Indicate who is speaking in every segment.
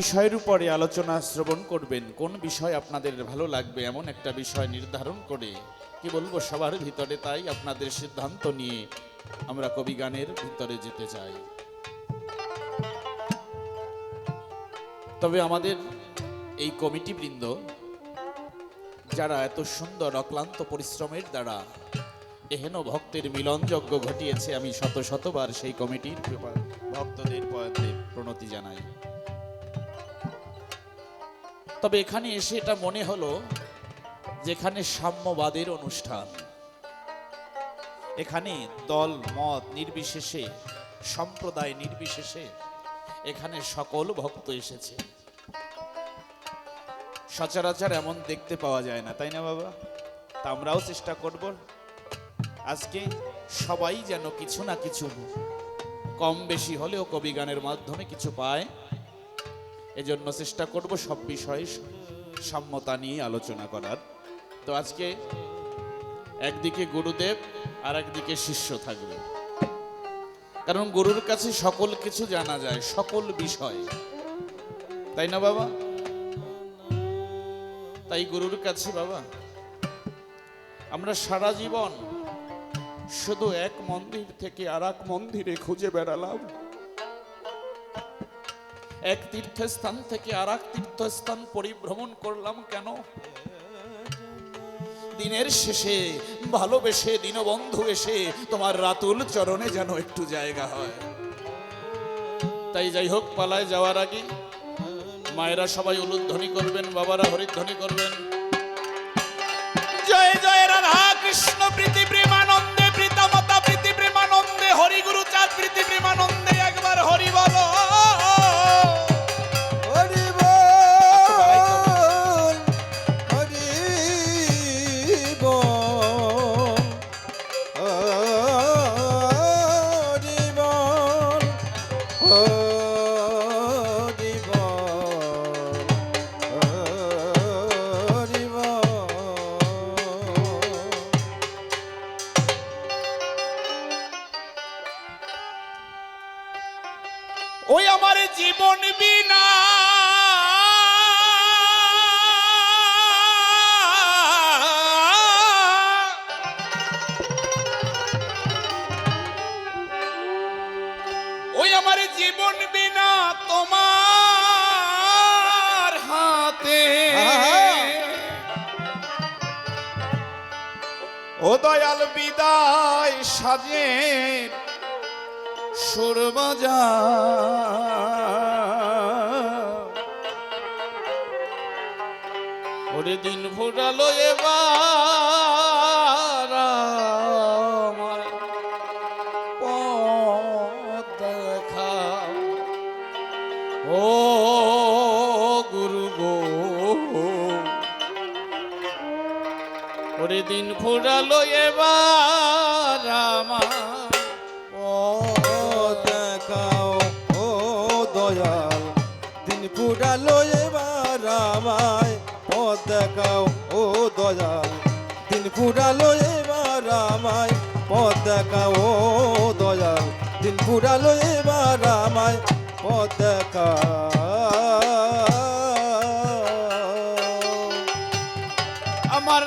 Speaker 1: বিষয়ের উপরে আলোচনা শ্রবণ করবেন। কোন বিষয় আপনাদের ভালো লাগবে এমন একটা বিষয় নির্ধারণ করে কি বলবো সবার ভিতরে, তাই আপনাদের সিদ্ধান্ত নিয়ে আমরা কবি গানের ভিতরে যেতে চাই। তবে আমাদের এই কমিটি বৃন্দ যারা এত সুন্দর অক্লান্ত পরিশ্রমের দ্বারা এহেন ভক্তের মিলনযজ্ঞ ঘটিয়েছে, আমি শত শতবার সেই কমিটির ভক্তদের প্রণতি জানাই। তবে এখানে এসে এটা মনে হলো যেখানে সাম্যবাদের অনুষ্ঠান, এখানে দল মত নির্বিশেষে, সম্প্রদায় নির্বিশেষে এখানে সকল ভক্ত এসেছে। সচরাচর এমন দেখতে পাওয়া যায় না, তাই না বাবা? তা আমরাও চেষ্টা করব আজকে সবাই যেন কিছু না কিছু কম বেশি হলেও কবি গানের মাধ্যমে কিছু পায়। এজন্য চেষ্টা করব সব বিষয়ে সাম্যতা নিয়ে আলোচনা করার। তো আজকে একদিকে গুরুদেব আর একদিকে শিষ্য থাকবে, কারণ গুরুর কাছে সকল কিছু জানা যায়, সকল বিষয়, তাই না বাবা? তাই গুরুর কাছে বাবা আমরা সারা জীবন শুধু এক মন্দির থেকে আর এক মন্দিরে খুঁজে বেড়ালাম, এক তীর্থস্থান থেকে আর এক তীর্থস্থান পরিভ্রমণ করলাম। কেন? দিনের শেষে ভালোবেসে দীনবন্ধু এসে তোমার রাতুল চরণে যেন একটু জায়গা হয়। তাই যাই হোক, পালায় যাওয়ার আগে মায়েরা সবাই উলুধ্বনি করবেন, বাবারা হরিধ্বনি করবেন। জয় জয় রাধা কৃষ্ণ প্রীতি প্রেমানন্দে, প্রীতমতা প্রীতি প্রেমানন্দে, হরি গুরু চাঁদ প্রীতি প্রেমানন্দে, একবার হরি বলো। ওই আমার জীবন বিনা ওই আমার জীবন বিনা তোমার হাতে, ও দয়াল বিদায় সাজে সুর বাজা। ওরে দিন ফুরালো এবার আমার পথ দেখাও, ও গুরু গো। ওরে দিন ফুরালো এবার আমার
Speaker 2: দিন ফুরালো এবার আমায় পথ দেখাও, ও দয়াল। দিন ফুরালো এবার আমায় পথ দেখাও, ও দয়াল। দিন ফুরালো এবার আমায় পথ দেখাও।
Speaker 1: আমার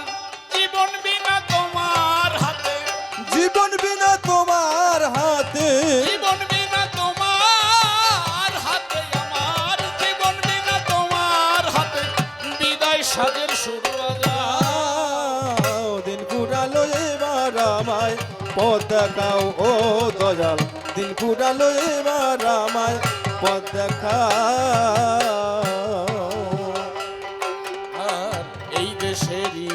Speaker 1: জীবন বিনা তোমার হাতে,
Speaker 2: জীবন বিনা তোমার হাতে,
Speaker 1: জীবন বিনা সাজের শুরু
Speaker 2: দিন ফুরালো এবার আমায় পথ দেখাও, ও দয়াল। দিন ফুরালো এবার আমায় পথ দেখাও।
Speaker 1: আর এই দেশেরই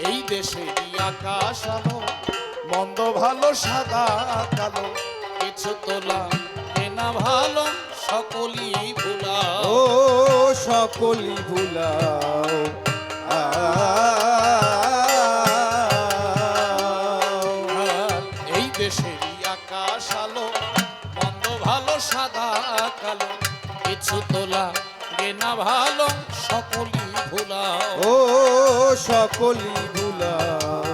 Speaker 1: এই দেশেরই আকাশ আলো, মন্দ ভালো সাদা কালো, কিছু তোলা কেনা ভালো, সকলই ভুলাও,
Speaker 2: ও সকলই ভুলাও।
Speaker 1: এই দেশেরই আকাশ আলো, মন্দ ভালো সাদা কালো, কিছু তোলা কেনা ভালো, সকলই ভুলাও,
Speaker 2: ও সকলই ভুলাও।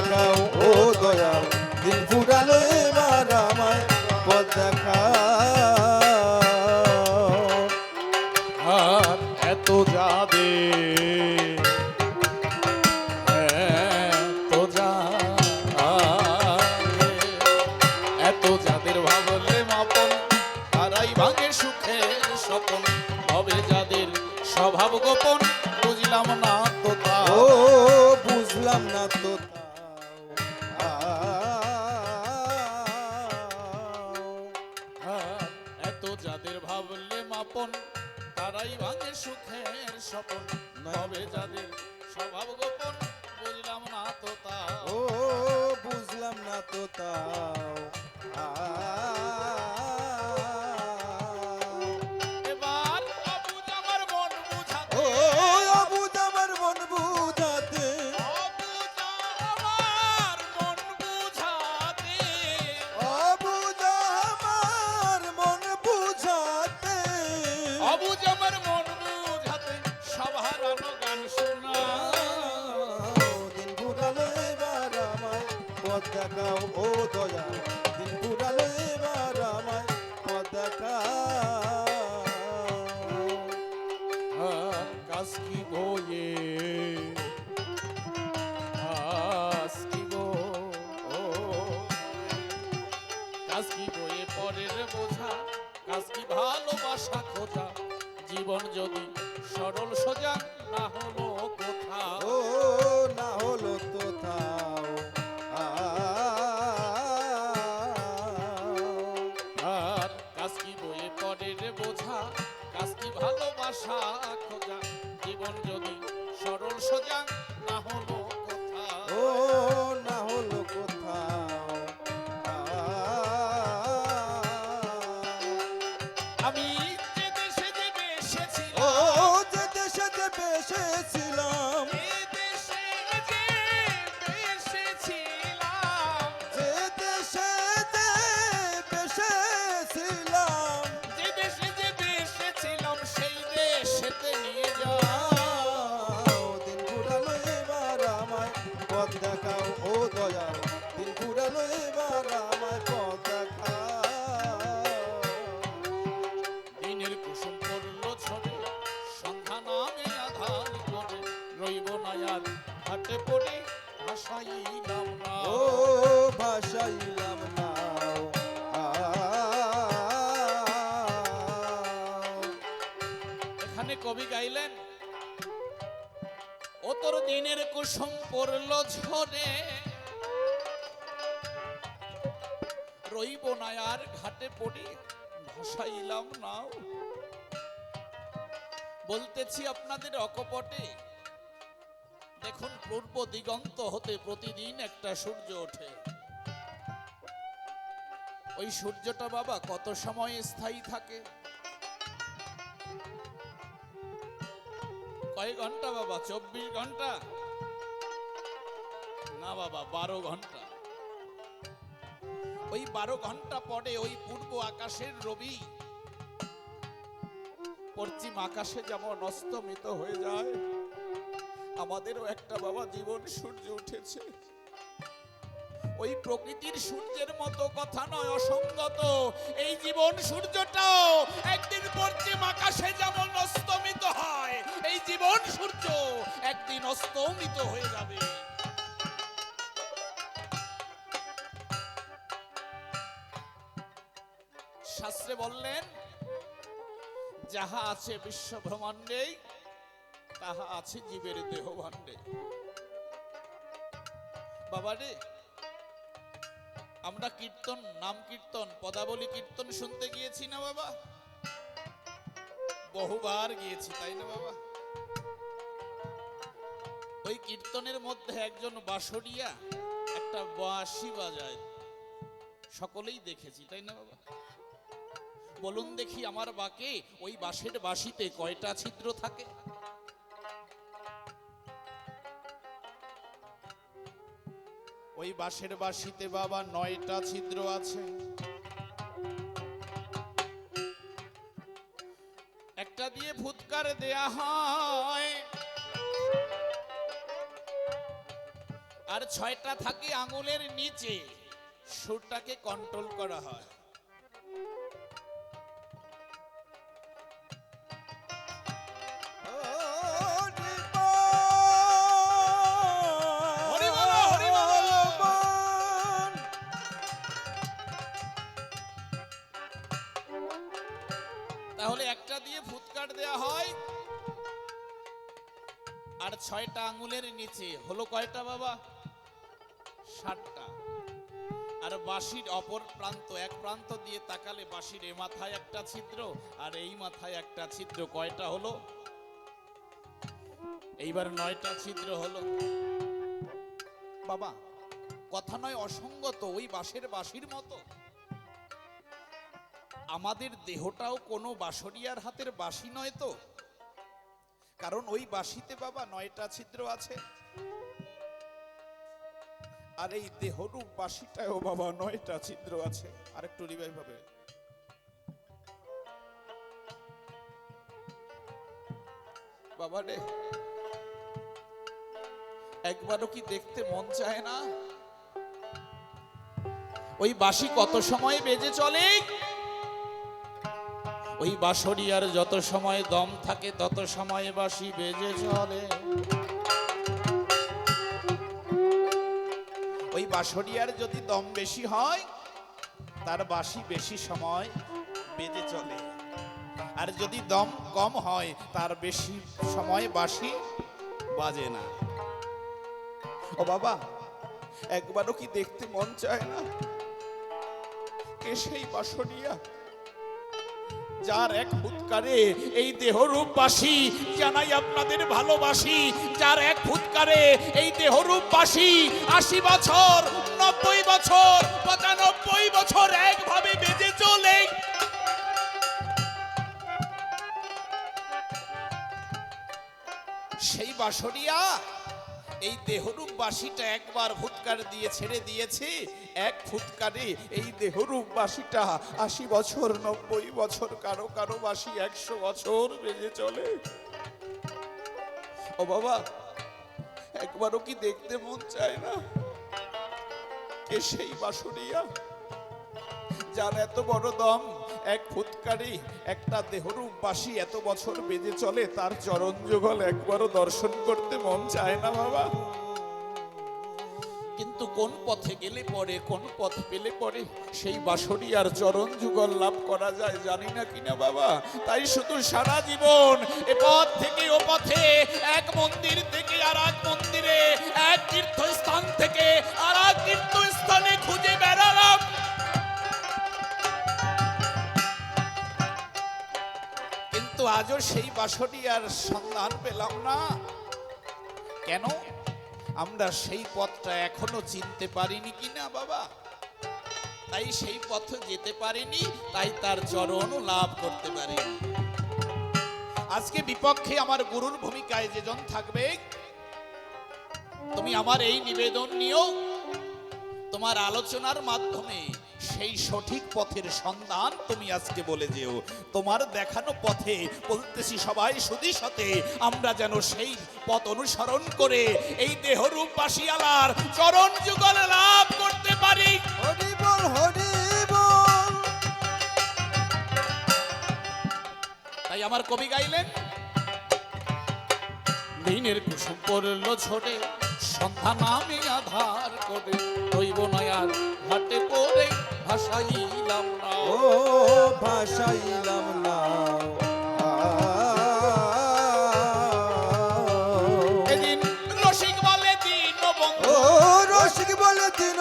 Speaker 2: দেখাও ও দয়াল দিন ফুরালো এবার আমায় পথ দেখাও
Speaker 1: আর এত যাদের এত যাদের ভাবলে মাপন তারাই ভাঙে সুখের স্বপন হবে যাদের স্বভাব গোপন বুঝলাম না তো তা
Speaker 2: ও বুঝলাম না তো
Speaker 1: আর এত যাদের ভাবলে মাপন তারাই ভাঙে সুখের স্বপন হবে যাদের স্বভাব গোপন বুঝলাম না তো তা
Speaker 2: ও বুঝলাম না তো তাও
Speaker 1: এবার অবুঝ আমার মন বুঝাতে
Speaker 2: ও অবুঝ আমার মন বুঝাতে
Speaker 1: অবুঝ আমার মন বুঝাতে
Speaker 2: অবুঝ আমার মন বুঝাতে
Speaker 1: অবুঝ আমার মন বুঝাতে সব হারানো গান শোনা
Speaker 2: দিন ফুরালো এবার আমায় পথ দেখাও ও দয়া দিন ফুরালো এবার আমায় পথ দেখাও
Speaker 1: কাস্কি বয়ে কাস্কি গো কাস্কি বয়ে পরের বোঝা কাস্কি ভালোবাসা খোঁজা জীবন যদি সরল সোজা না হলো কোথাও
Speaker 2: ও না হলো তো থাও
Speaker 1: আর কাস্কি বয়ে পরের বোঝা কাস্কি ভালোবাসা খোঁজা জীবন যদি সরল সোজা না হলো কোথাও
Speaker 2: ও না হলো কোথাও
Speaker 1: আমি যে দেশে যে
Speaker 2: ও
Speaker 1: এসেছিলাম
Speaker 2: যে দেশে যে বেসেছিলাম
Speaker 1: যে দেশে যে এসেছিলাম
Speaker 2: যে দেশে যে বেসেছিলাম
Speaker 1: যে দেশে যে এসেছিলাম সেই দেশেতে নিয়ে যাও
Speaker 2: দিন ফুরালো এবার আমায় পথ দেখাও ও দয়াল দিন ফুরালো এবার আমায় পথ দেখাও
Speaker 1: দিনের কুসুম পড়লো ছড়ে সন্ধ্যা নামে আধার করে রইব না আর হাটে পড়ে ভাসাইলাম না
Speaker 2: ও ভাসাইলাম নাও
Speaker 1: এখানে কবি গাইলেন ও তোর দিনের কুসুম পড়লো ঝরে রইব না আর ঘাটে পড়ে ভাসাইলাম নাও বলতেছি আপনাদের অকপটে দেখুন পূর্ব দিগন্ত হতে প্রতিদিন একটা সূর্য ওঠে ওই সূর্যটা বাবা কত সময় স্থায়ী থাকে কয় ঘন্টা বাবা 24 ঘন্টা না বাবা 12 ঘন্টা ওই 12 ঘন্টা পরে ওই পূর্ব আকাশের রবি পশ্চিম আকাশে যেমন অস্তমিত হয়ে যায় আমাদেরও একটা বাবা জীবন সূর্য উঠেছে ওই প্রকৃতির সূর্যের মতো কথা নয় অসঙ্গত এই জীবন সূর্যটাও একদিন পশ্চিম আকাশে যেমন অস্তমিত হয় এই জীবন সূর্য একদিন অস্তমিত হয়ে যাবে শাস্ত্রে বললেন যাহা আছে বিশ্ব ব্রহ্মাণ্ডে তাহা আছে জীবের দেহ ভাণ্ডে বাবারে আমরা কীর্তন নাম কীর্তন পদাবলী কীর্তন শুনতে গিয়েছি না বাবা বহুবার গিয়েছি তাই না বাবা ওই কীর্তনের মধ্যে একজন বাঁশরিয়া একটা বাঁশি বাজায় সকলেই দেখেছি তাই না বাবা বলুন দেখি আমার বাকে ওই বাঁশের বাঁশিতে কয়টা ছিদ্র থাকে ওই বাঁশের বাঁশিতে বাবা 9টা ছিদ্র আছে একটা দিয়ে ফুৎকার দেয়া হয় আর 6টা থাকে আঙুলের নিচে, সুরটাকে কন্ট্রোল করা হয়। হরি বলো, হরি বলো। তাহলে একটা দিয়ে ফুৎকার দেয়া হয়, আর 6টা আঙুলের নিচে হলো কয়টা বাবা? 7টা। আর বাঁশির অপর প্রান্ত, এক প্রান্ত দিয়ে তাকালে বাঁশির এ মাথায় একটা ছিদ্র আর এই মাথায় একটা ছিদ্র। কয়টা হলো? এইবার 9টা ছিদ্র হলো। বাবা কথা নয় অসঙ্গত, ওই বাঁশের বাঁশির মতো আমাদের দেহটাও কোনো বাঁশরিয়ার হাতের বাঁশি নয় তো? কারণ ওই বাঁশিতে বাবা 9টা ছিদ্র আছে, আর এই দেহরূপ বাঁশিটাও বাবা 9টা ছিদ্র আছে। আর একটু রিভাইভ হবে। বাবা রে, একবারও কি দেখতে মন চায় না ওই বাঁশি কত সময় বেজে চলে? ওই বাঁশরিয়ার যত সময় দম থাকে তত সময় বাঁশি বেজে চলে। ওই বাঁশরিয়ার যদি দম বেশি হয় তার বাঁশি বেশি সময় বেজে চলে, আর যদি দম কম হয় তার বেশি সময় বাঁশি বাজে না। ও বাবা, একবারও কি দেখতে মন চায় না কে সেই বাঁশরিয়া যার এক ফুৎকারে এই দেহরূপ বাঁশি, জানাই আপনাদের ভালোবাসি, যার এক ফুৎকারে এই দেহরূপ বাঁশি 80 বছর, 90 বছর, 95 বছর একভাবে বেজে চলে। সেই বাঁশরিয়া এই দেহরূপ বাঁশিটা একবার ফুৎকার দিয়ে ছেড়ে দিয়েছে, এক ফুৎকারে এই দেহরূপ বাঁশিটা 80 বছর, 90 বছর, কারো কারো বাঁশি 100 বছর বেজে চলে। ও বাবা, একবারও কি দেখতে মন চায় না কে সেই বাঁশরিয়া যার এত বড় দম, এক ফুৎকারে একটা দেহরূপ বাঁশি এত বছর বেজে চলে, তার চরণ যুগল একবারও দর্শন করতে মন চায় না বাবা? কিন্তু কোন পথে গেলে পরে, কোন পথ পেলে পরে সেই বাঁশরিয়ার চরণ যুগল লাভ করা যায় জানি না কিনা বাবা। তাই শুধু সারা জীবন এ পথ থেকে ও পথে, এক মন্দির থেকে আর এক মন্দিরে, এক তীর্থস্থান থেকে আর এক তীর্থস্থানে খুঁজে বেড়ালাম, কিন্তু আজও সেই বাঁশরিয়ার সন্ধান পেলাম না। কেন? আমরা সেই পথটা এখনো চিনতে পারিনি কিনা বাবা, তাই সেই পথে যেতে পারিনি, তাই তার চরণ লাভ করতে পারিনি। আজকে বিপক্ষে আমার গুরুর ভূমিকায় যেজন থাকবে, তুমি আমার এই নিবেদন নিও, তোমার আলোচনার মাধ্যমে সেই সঠিক পথের সন্ধান তুমি আজকে বলে যেও। তোমার দেখানো পথে বলতেছি সবাই সুধী সাথে আমরা যেন সেই পথ অনুসরণ করে এই দেহরূপ বাঁশিয়ালার চরণ যুগল লাভ করতে পারি।
Speaker 2: হরি বল, হরি বল।
Speaker 1: তাই আমার কবি গাইলেন, দিনের কুসুম পড়ল ছোটে, সন্ধ্যা নামে আধার করে, রইব নয়ার ঘাটে পড়ে ভাসাইলাম না,
Speaker 2: ও ভাসাইলাম না।
Speaker 1: এদিন রসিক বলে দিন বন্ধু,
Speaker 2: ও রসিক বলে দিন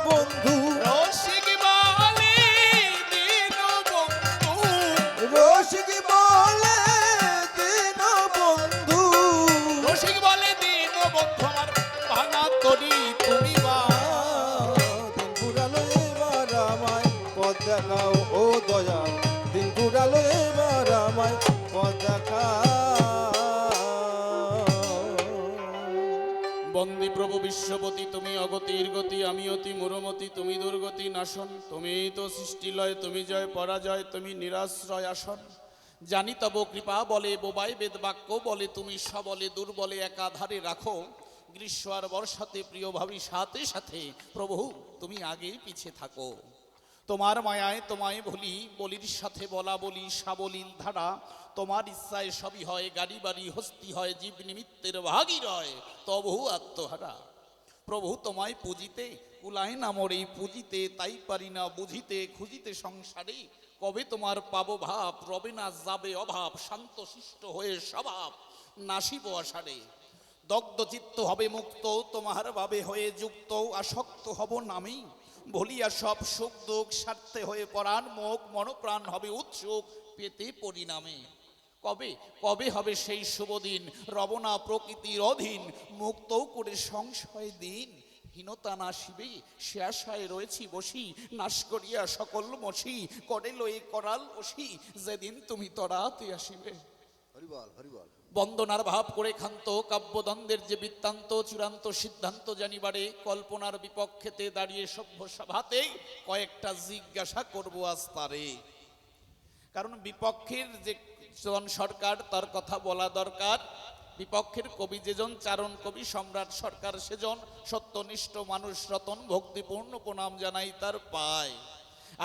Speaker 2: বন্ধু,
Speaker 1: রসিক বলে দিন বন্ধু,
Speaker 2: রসিক বলে দিন বন্ধু,
Speaker 1: রসিক বলে দিন বন্ধু, আমার ভাঙা তরি তুমি বা
Speaker 2: দিন পুরালো এবার আমায় পথ দেখাও ও দয়া, দিন পুরালো এবার আমায় পথ দেখাও।
Speaker 1: বন্দী প্রভু বিশ্বপতি, তুমি অগতির গতি, আমি অতি মুরমতি, তুমি দুর্গতি নাশন, তুমি তো সৃষ্টিলয়, তুমি জয় পরাজয়, তুমি নিরাশ্রয় আসন। জানি তব কৃপা বলে বোবাই বেদ বাক্য বলে, তুমি সবলে দুর্বলে একাধারে রাখো, গ্রীষ্ম আর বর্ষাতে প্রিয় ভাবি সাথে সাথে প্রভু তুমি আগে পিছে থাকো। তোমার মায়ায় তোমায় বলি, বলির সাথে বলা বলি সাবলীল ধারা, তোমার ইচ্ছায় সবই হয়, গাড়ি বাড়ি হস্তি হয়, জীব নিমিত্তের ভাগী রয় তবু আত্মহারা। প্রভু তোমায় পুজিতে কুলায় না মোর এই পুজিতে, তাই পারি না বুঝিতে খুঁজিতে সংসারে, কবে তোমার পাবো ভাব, রবে না যাবে অভাব, শান্ত শিষ্ট হয়ে স্বভাব নাসিব আষাঢ়ে। দগ্ধ চিত্ত হবে মুক্ত তোমার ভাবে হয়ে যুক্ত, আসক্ত হব নামি বলিয়া সব সুখ দুঃখ, স্বার্থে হয়ে পরাণ মুখ মনপ্রাণ হবে উৎসুক পেতে পরিণামে। কবে কবে হবে সেই শুভ দিন, রবনা প্রকৃতির অধীন, মুক্ত করে সংশয় দিন, হীনতা নাশিবে সে আশায় রয়েছি বসি, নাশ করিয়া সকল মসি করে লই করাল বসি, যেদিন তুমি তরাতে আসিবে।
Speaker 2: হরিবল হরিবল।
Speaker 1: বন্দনার ভাব করে ক্ষান্ত কাব্যদ্বন্দ্বের যে বৃত্তান্ত, চূড়ান্ত সিদ্ধান্ত জানিবারে কল্পনার বিপক্ষেতে দাঁড়িয়ে সভ্য সভাতে কয়েকটা জিজ্ঞাসা করব আজ তারে। কারণ বিপক্ষের যে জন সরকার তার কথা বলা দরকার, বিপক্ষের কবি যেজন চারণ কবি সম্রাট সরকার সেজন সত্যনিষ্ঠ মানুষ রতন ভক্তিপূর্ণ প্রণাম জানাই তার পায়।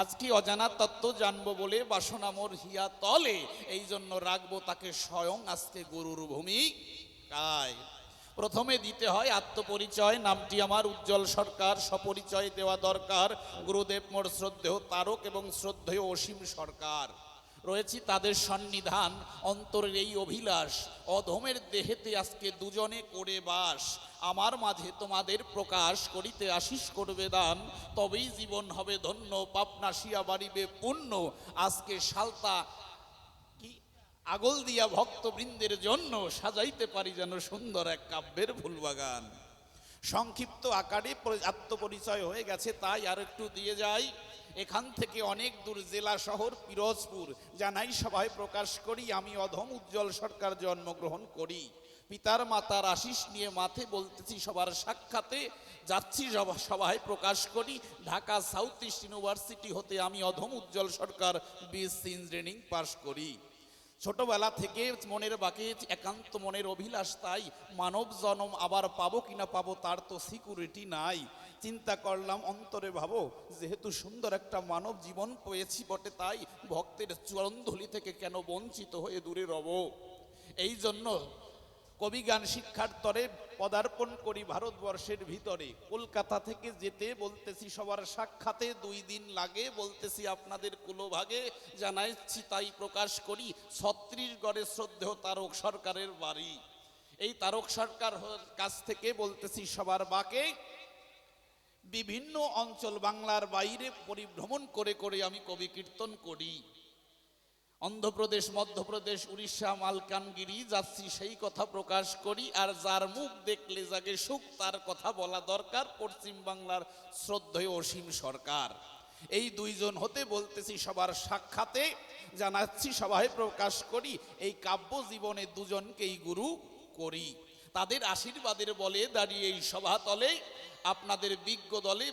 Speaker 1: আজকে অজানা তত্ত্ব জানবো বলে বাসনা মোর হিয়া তলে, এই জন্য রাখবো তাকে স্বয়ং আজকে গুরুর ভূমিকায়। প্রথমে দিতে হয় আত্মপরিচয়, নামটি আমার উজ্জ্বল সরকার, সপরিচয় দেওয়া দরকার। গুরুদেব মোর শ্রদ্ধেয় তারক এবং শ্রদ্ধেয় অসীম সরকার, রয়েছি তাদের সন্নিধান, অন্তরের এই অভিলাষ, অধমের দেহেতে আজকে দুজনে করে বাস, আমার মাঝে তোমাদের প্রকাশ করিতে আশিস করবে দান, তবেই জীবন হবে ধন্য, পাপ নাশিয়া বাড়িবে পুণ্য। আজকে সালতা কি আগল দিয়া ভক্তবৃন্দের জন্য সাজাইতে পারি যেন সুন্দর এক কাব্যের ফুলবাগান। সংক্ষিপ্ত আকারে আত্মপরিচয় হয়ে গেছে, তাই আর একটু দিয়ে যাই। এখান থেকে অনেক দূর, জেলা শহর পিরোজপুর, জানাই সভায় প্রকাশ করি আমি অধম উজ্জ্বল সরকার জন্মগ্রহণ করি। পিতার মাতার আশিস নিয়ে মাথে বলতেছি সবার সাক্ষাতে, যাচ্ছি সভায় প্রকাশ করি ঢাকা সাউথ ইস্ট ইউনিভার্সিটি হতে আমি অধম উজ্জ্বল সরকার বিএসসি ইঞ্জিনিয়ারিং পাশ করি। ছোটবেলা থেকে মনের বাকি একান্ত মনের অভিলাষ, তাই মানব জন্ম আবার পাবো কিনা পাবো তার তো সিকিউরিটি নাই। চিন্তা করলাম অন্তরে ভাবো, যেহেতু সুন্দর একটা মানব জীবন পেয়েছি বটে, তাই ভক্তের চরণধুলি থেকে কেন বঞ্চিত হয়ে দূরে রব। এই জন্য কবিগান শিক্ষার তরে পদার্পণ করি ভারতবর্ষের ভিতরে। কলকাতা থেকে যেতে বলতেছি সবার সাক্ষাতে 2 দিন লাগে, বলতেছি আপনাদের কুলোভাগে জানাইছি তাই প্রকাশ করি। ছত্রিশগড়ে শ্রদ্ধেয় তারক সরকারের বাড়ি। এই তারক সরকার কাছ থেকে বলতেছি সবার বাকে বিভিন্ন অঞ্চল বাংলার বাইরে পরিভ্রমণ করে করে আমি কবি কীর্তন করি। অন্ধ্রপ্রদেশ, মধ্যপ্রদেশ, উড়িষ্যা, মালকানগিরি যাচ্ছি সেই কথা প্রকাশ করি। আর যার মুখ দেখলে জাগে সুখ তার কথা বলা দরকার, পশ্চিম বাংলার শ্রদ্ধেয় অসীম সরকার। এই 2 জন হতে বলতেছি সবার সাক্ষাতে জানাচ্ছি সভায় প্রকাশ করি, এই কাব্য জীবনে 2 জনকেই গুরু করি। তাদের আশীর্বাদের বলে দাঁড়িয়ে এই সভাতলে আপনাদের বিজ্ঞ দলে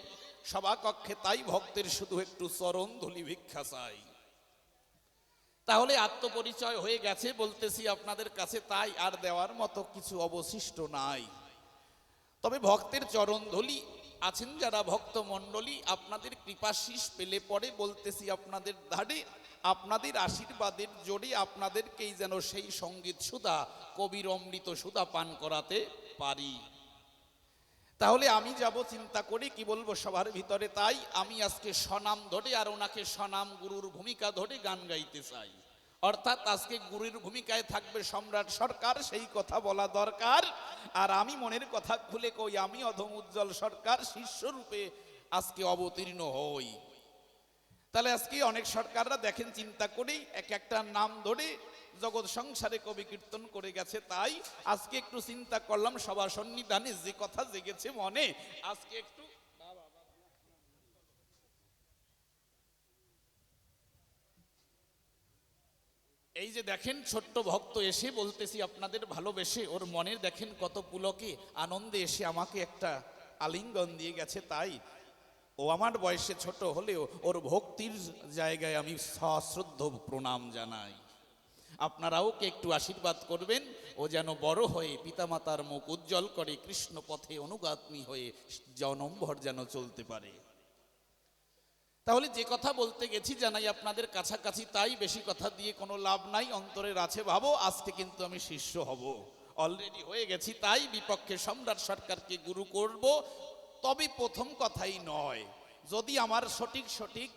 Speaker 1: সভাকক্ষে, তাই ভক্তের শুধু একটু চরণ ধুলি ভিক্ষা চাই। তাহলে আত্মপরিচয় হয়ে গেছে বলতেছি আপনাদের কাছে, তাই আর দেওয়ার মতো কিছু অবশিষ্ট নাই। তবে ভক্তের চরণ ধুলি আছেন যারা ভক্ত মণ্ডলী, আপনাদের কৃপাশিস পেলে পরে বলতেছি আপনাদের ধারে, আপনাদের আশীর্বাদের জোরে আপনাদেরকেই যেন সেই সঙ্গীত সুধা, কবির অমৃত সুধা পান করাতে পারি। তাহলে আমি যাব চিন্তা করে কি বলবো সবার ভিতরে, তাই আমি আজকে স্বনাম ধরে আর ওনাকে স্বনাম গুরুর ভূমিকা ধরে গান গাইতে চাই। অর্থাৎ আজকে গুরুর ভূমিকায় থাকবে সম্রাট সরকার, সেই কথা বলা দরকার। আর আমি মনের কথা খুলে কই, আমি অধম উজ্জ্বল সরকার শিষ্যরূপে আজকে অবতীর্ণ হই। তাহলে আজকে অনেক সরকাররা দেখেন চিন্তা করেই এক একটা নাম ধরে জগৎ সংসারে কবি কীর্তন করে গেছে, তাই আজকে একটু চিন্তা করলাম সবার সন্নিধানে যে কথা জেগেছে মনে, আজকে একটু এই যে দেখেন ছোট্ট ভক্ত এসে বলতেছি আপনাদের ভালোবেসে, ওর মনের দেখেন কত পুলকে আনন্দে এসে আমাকে একটা আলিঙ্গন দিয়ে গেছে। তাই ও আমার বয়সে ছোট হলেও ওর ভক্তির জায়গায় আমি সশ্রদ্ধ প্রণাম জানাই। আপনারাও কে একটু আশীর্বাদ করবেন, ও যেন বড় হয়ে পিতামাতার মুখ উজ্জ্বল করে কৃষ্ণ পথে অনুগামী হয়ে জনমভর যেন চলতে পারে। তাহলে যে কথা বলতে গেছি জানাই আপনাদের কাছাকাছি, তাই বেশি কথা দিয়ে কোনো লাভ নাই। অন্তরের আছে ভাবো, আজকে কিন্তু আমি শিষ্য হব, অলরেডি হয়ে গেছি, তাই বিপক্ষে সম্রাট সরকারকে গুরু করব। তবে প্রথম কথাই নয়, যদি আমার সঠিক সঠিক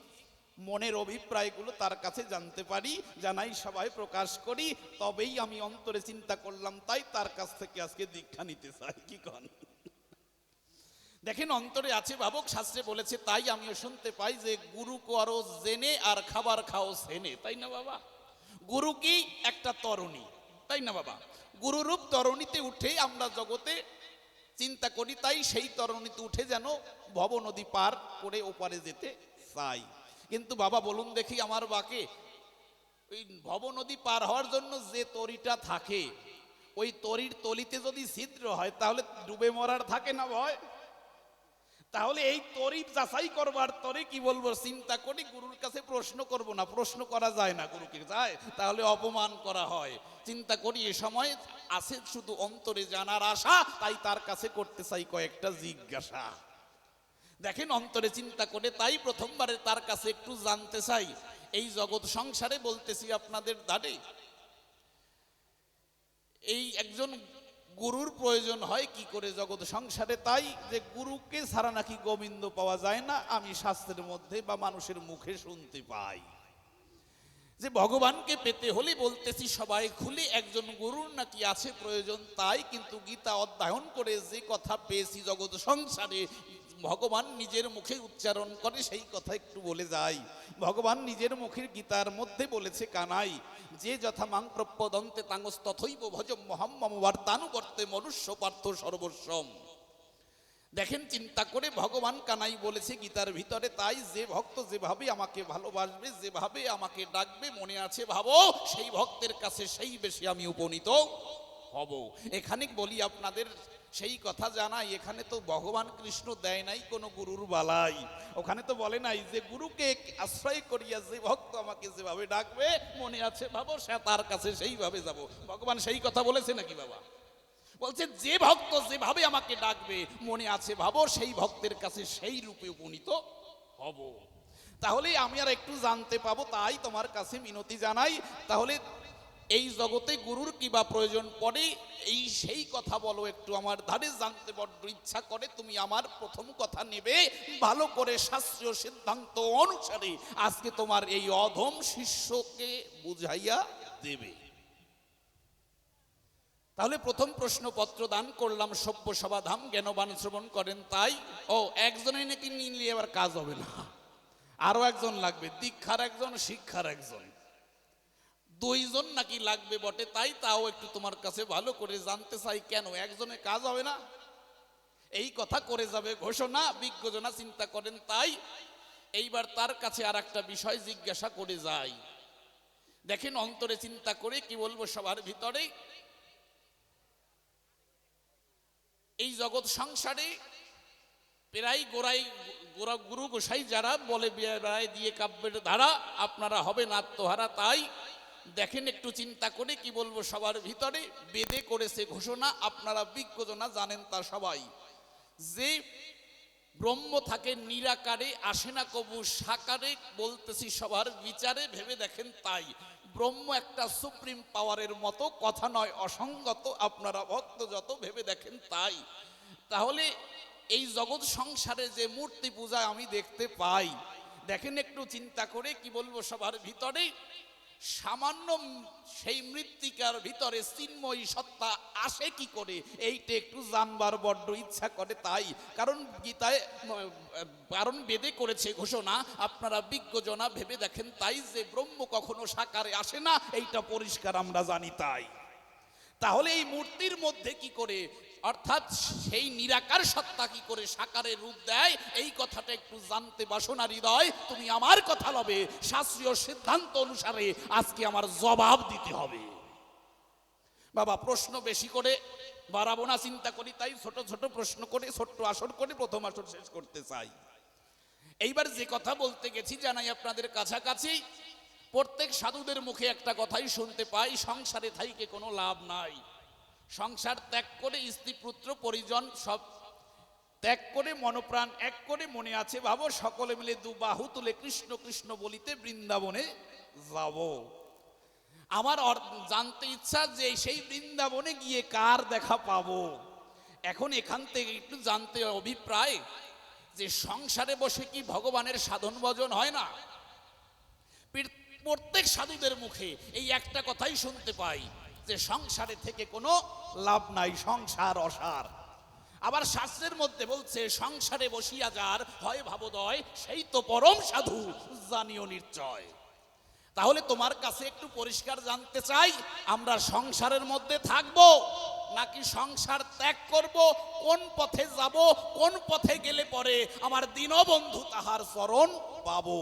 Speaker 1: মনের অভিপ্রায়গুলো তার কাছে জানতে পারি, জানাই সবাই প্রকাশ করি, তবেই আমি অন্তরে চিন্তা করলাম, তাই তার কাছ থেকে আজকে দীক্ষা নিতে চাই। কি কন? দেখেন, অন্তরে আছে ভাবক, শাস্ত্রে বলেছে, তাই আমিও শুনতে পাই যে গুরু করো জেনে আর খাবার খাও সেনে, তাই না বাবা? গুরু কি? একটা তরণী, তাই না বাবা? গুরুরূপ তরণীতে উঠে আমরা জগতে চিন্তা করি, তাই সেই তরণীতে উঠে যেন ভব নদী পার করে ওপারে যেতে চাই। কিন্তু বাবা বলুন দেখি আমার বাকে, ওই ভব নদী পার হওয়ার জন্য যে তরিটা থাকে, ওই তরির তলিতে যদি ছিদ্র হয় তাহলে ডুবে মরার থাকে না ভয়? তাহলে এই তরি যাচাই করবার তরে কি বলবো, চিন্তা করি গুরুর কাছে প্রশ্ন করব না, প্রশ্ন করা যায় না, গুরুকে যায় তাহলে অপমান করা হয়। চিন্তা করি এ সময় আছে শুধু অন্তরে জানার আশা, তাই তার কাছে করতে চাই কয়েকটা জিজ্ঞাসা। দেখেন, অন্তরে চিন্তা করে তাই প্রথমবারে তার কাছে একটু জানতে চাই, এই জগৎ সংসারে বলতেছি আপনাদের দাঁড়ে এই একজন গুরুর প্রয়োজন হয় কি করে জগৎ সংসারে, তাই যে গুরুকে ছাড়া নাকি গোবিন্দ পাওয়া যায় না, আমি শাস্ত্রের মধ্যে বা মানুষের মুখে শুনতে পাই যে ভগবানকে পেতে হলে বলতেছি সবাই খুলে একজন গুরুর নাকি আছে প্রয়োজন। তাই কিন্তু গীতা অধ্যয়ন করে যে কথা পেয়েছি জগৎ সংসারে ভগবান নিজের মুখে উচ্চারণ করে, সেই কথা একটু বলে যাই। ভগবান নিজের মুখের গীতার মধ্যে বলেছে, কানাই যে যথা মাং প্রপদন্তে তাঙ্গস তথৈব ভজম মহাম্মম বার্তানুবর্তে মনুষ্য পার্থ সর্বস্বম। দেখেন, চিন্তা করে ভগবান কানাই বলেছে গীতার ভিতরে, তাই যে ভক্ত যেভাবে আমাকে ভালোবাসবে, যেভাবে আমাকে ডাকবে, মনে আছে ভাবো, সেই ভক্তের কাছে সেই বেশি আমি উপনীত হব। এখানে বলি আপনাদের সেই কথা জানাই, এখানে তো ভগবান কৃষ্ণ দেয় নাই কোনো গুরুর বালাই, ওখানে তো বলে নাই যে গুরুকে আশ্রয় করিয়া যে ভক্ত আমাকে যেভাবে ডাকবে, মনে আছে ভাবো, সে তার কাছে সেইভাবে যাব। ভগবান সেই কথা বলেছে নাকি বাবা? বলছে যে ভক্ত যেভাবে আমাকে ডাকবে, মনে আছে ভাবো, সেই ভক্তের কাছে সেই রূপে উপনীত হব। তাহলে আমি আর একটু জানতে পাবো, তাই তোমার কাছে মিনতি জানাই। তাহলে এই জগতে গুরুর কি বা প্রয়োজন পড়ে, এই সেই কথা বলো একটু, আমার ধারে জানতে বড্ড ইচ্ছা করে। তুমি আমার প্রথম কথা নেবে ভালো করে শাস্ত্রীয় সিদ্ধান্ত অনুসারে, আজকে তোমার এই অধম শিষ্যকে বুঝাইয়া দেবে। তাহলে প্রথম প্রশ্নপত্র দান করলাম, সভ্য সভাধাম জ্ঞানবান শ্রবণ করেন, তাই ও একজনে নাকি নিলে এবার কাজ হবে না, আরো একজন লাগবে, দীক্ষার একজন, শিক্ষার একজন, দুইজন নাকি লাগবে বটে। তাই তাও একটু তোমার কাছে ভালো করে জানতে চাই, কেন একজনে কাজ হবে না? এই কথা করে যাবে ঘোষণা, বিজ্ঞজনা চিন্তা করেন, তাই এইবার তার কাছে আর একটা বিষয় জিজ্ঞাসা করে যাই। দেখেন, অন্তরে চিন্তা করে কি বলবো, সবার ভিতরে এই জগৎ সংসারে প্রায় গুরু গোসাই যারা বলে বেড়ায় দিয়ে কাব্যের ধারা, আপনারা হবেন আত্মহারা। তাই দেখেন, একটু চিন্তা করে কি বলবো, সবার ভিতরে বেদে করেছে ঘোষণা, আপনারা বিজ্ঞজনা জানেন তা সবাই, যে ব্রহ্ম থাকে নিরাকারে, আসে না কবু সাকারে, বলতেছি সবার বিচারে ভেবে দেখেন। তাই ব্রহ্ম একটা সুপ্রিম পাওয়ারের মতো, কথা নয় অসঙ্গত, আপনারা ভক্ত যত ভেবে দেখেন। তাই তাহলে এই জগৎ সংসারে যে মূর্তি পূজা আমি দেখতে পাই, দেখেন একটু চিন্তা করে কি বলবো, সবার ভিতরে সামান্য সেই মৃত্তিকার ভিতরে চিন্ময়ী সত্তা আসে কি করে, এইটা একটু জানবার বড্ড ইচ্ছা করে। তাই কারণ গীতায়, কারণ বেদে করেছে ঘোষণা, আপনারা বিজ্ঞজনা ভেবে দেখেন। তাই যে ব্রহ্ম কখনো সাকারে আসে না, এইটা পরিষ্কার আমরা জানি। তাই তাহলে এই মূর্তির মধ্যে কি করে, অর্থাৎ সেই নিরাকার সত্তা কি করে সাকারের রূপ দেয়, এই কথাটা একটু জানতে বাসনা হৃদয়। তুমি আমার কথা লবে, শাস্ত্রীয় সিদ্ধান্ত অনুসারে আজকে আমার জবাব দিতে হবে। বাবা, প্রশ্ন বেশি করে বাড়াবো না, চিন্তা করি, তাই ছোট ছোট প্রশ্ন করে ছোট্ট আসর করে প্রথম আসর শেষ করতে চাই। এইবার যে কথা বলতে গেছি জানাই আপনাদের কাছাকাছি, প্রত্যেক সাধুদের মুখে একটা কথাই শুনতে পাই, সংসারে থাইকে কোনো লাভ নাই। সংসার ত্যাগ করে স্ত্রী পুত্র পরিজন সব ত্যাগ করে মনপ্রাণ এক করে মনে আছে ভাবো সকলে মিলে দু বাহু তুলে কৃষ্ণ কৃষ্ণ বলিতে বৃন্দাবনে যাব। আমার জানতে ইচ্ছা যে সেই বৃন্দাবনে গিয়ে কার দেখা পাবো। এখন এখান থেকে একটু জানতে অভিপ্রায় যে সংসারে বসে কি ভগবানের সাধন ভজন হয় না? প্রত্যেক সাধুদের মুখে এই একটা কথাই শুনতে পাই যে সংসারে থেকে কোনো লাভ নাই, সংসার অসার। আবার শাস্ত্রের মধ্যে বলছে সংসারে বসিয়া যার হয় ভাবোদয় সেই তো পরম সাধু জানিও নিশ্চয়। তাহলে তোমার কাছে একটু পরিষ্কার জানতে চাই, আমরা সংসারের মধ্যে থাকব নাকি সংসার ত্যাগ করব? কোন পথে যাব? কোন পথে গেলে পরে আমার দীনবন্ধু তাহার চরণ পাবো?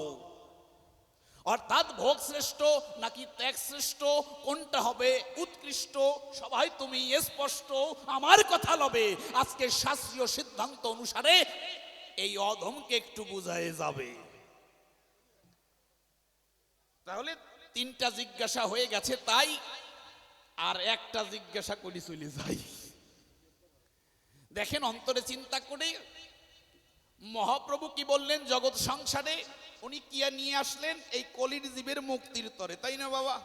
Speaker 1: অর্থাৎ ভোগ শ্রেষ্ঠ নাকি ত্যাগ শ্রেষ্ঠ, কোনটা হবে উৎকৃষ্ট? সবাই তুমি স্পষ্ট আমার কথা লবে। আজকে শাস্ত্রীয় সিদ্ধান্ত অনুসারে এই অধমকে একটু বুঝায় যাবে। তাহলে তিনটা জিজ্ঞাসা হয়ে গেছে, তাই আর একটা জিজ্ঞাসা করে চলে যাই। দেখেন অন্তরে চিন্তা করে মহাপ্রভু কি বললেন জগৎ সংসারে? উনি কি নিয়ে আসলেন? এই কলির জীবের মুক্তির তরে, তাই না বাবা?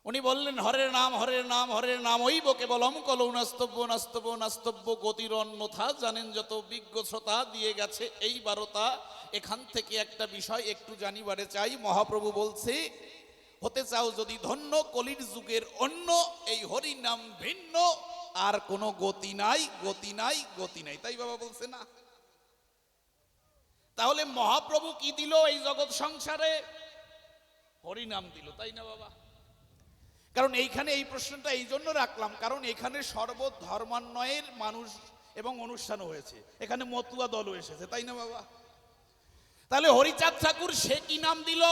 Speaker 1: উনি বললেন হরের নাম হরের নাম হরের নাম ওইব কেবলম কলৌ নাস্তব্য নাস্তব্য নাস্তব্য গতির অন্যথা। জানেন যত বিজ্ঞ শ্রোতা দিয়ে গেছে এই বারতা। এখান থেকে একটা বিষয় একটু জানিবারে চাই। মহাপ্রভু বলছে হতে চাও যদি ধন্য কলির যুগের অন্য এই হরি নাম ভিন্ন আর কোনো গতি নাই, গতি নাই, গতি নাই, তাই বাবা বলছে না? তাহলে মহাপ্রভু কি দিল এই জগৎ সংসারে? হরি নাম দিল, তাই না বাবা? কারণ এইখানে এই প্রশ্নটা এই জন্য রাখলাম কারণ এখানে সর্বধর্মান্বয়ের মানুষ এবং অনুষ্ঠানও হয়েছে, এখানে মতুয়া দলও এসেছে, তাই না বাবা? তাহলে হরিচাঁদ ঠাকুর সে কি নাম দিল?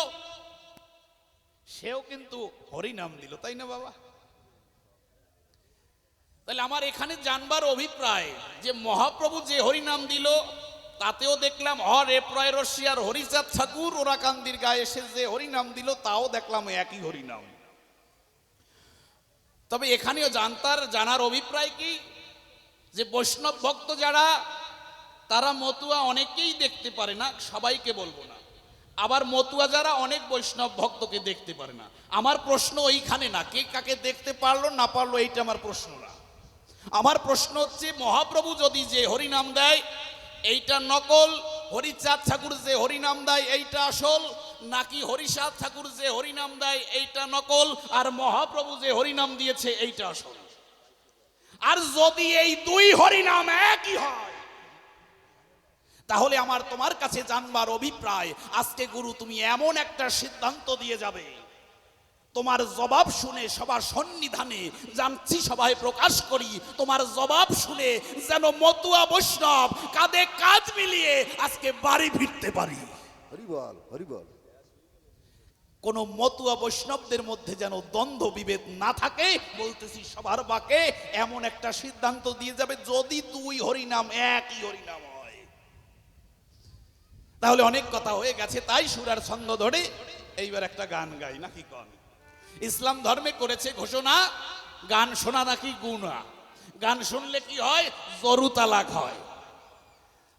Speaker 1: সেও কিন্তু হরি নাম দিল, তাই না বাবা? তাহলে আমার এখানে জানবার অভিপ্রায় যে মহাপ্রভু যে হরি নাম দিল তাতেও দেখলাম হরে প্রয় রশিয়ার হরিচাঁদ ঠাকুর ওরাকান্দির গায়ে এসে যে হরি নাম দিল তাও দেখলাম একই হরি নাম। তবে এখানেও জানার অভিপ্রায় কি যে বৈষ্ণব ভক্ত যারা তারা মতুয়া অনেকেই দেখতে পারে না, সবাইকে বলবো না। আবার মতুয়া যারা অনেক বৈষ্ণব ভক্তকে দেখতে পারে না। আমার প্রশ্ন ওইখানে না কে কাকে দেখতে পারলো না পারলো, এইটা আমার প্রশ্ন না। আমার প্রশ্ন হচ্ছে মহাপ্রভু যদি যে হরিনাম দেয় এইটা নকল, হরিচাঁদ ঠাকুর যে হরিনাম দেয় এইটা আসল, নাকি হরিচাঁদ ঠাকুর যে হরিনাম দেয় এইটা নকল আর মহাপ্রভু যে হরিনাম দিয়েছে এইটা আসল? আর যদি এই দুই হরিনাম একই হয় তাহলে আমার তোমার কাছে জানবার অভিপ্রায় আজকে গুরু তুমি এমন একটা সিদ্ধান্ত দিয়ে যাবে, তোমার জবাব শুনে সবার সন্নিধানে জানছি সবাই প্রকাশ করি, তোমার জবাব শুনে যেন মতুয়া বৈষ্ণব কাঁধে কাঁধ মিলিয়ে আজকে বাড়ি ফিরতে পারি।
Speaker 2: হরিবল হরিবল।
Speaker 1: কোন মতুয়া বৈষ্ণবদের মধ্যে যেন দ্বন্দ্ব বিভেদ না থাকে, বলতেছি সবার বাকে এমন একটা সিদ্ধান্ত দিয়ে যাবে যদি দুই হরিনাম একই হরিনাম হয়। তাহলে অনেক কথা হয়ে গেছে, তাই সুরার ছন্দ ধরে এইবার একটা গান গাই, নাকি কন? ইসলাম ধর্মে করেছে ঘোষণা গান শোনা নাকি গুনাহ, গান শুনলে কি হয়? জরু তালাক হয়।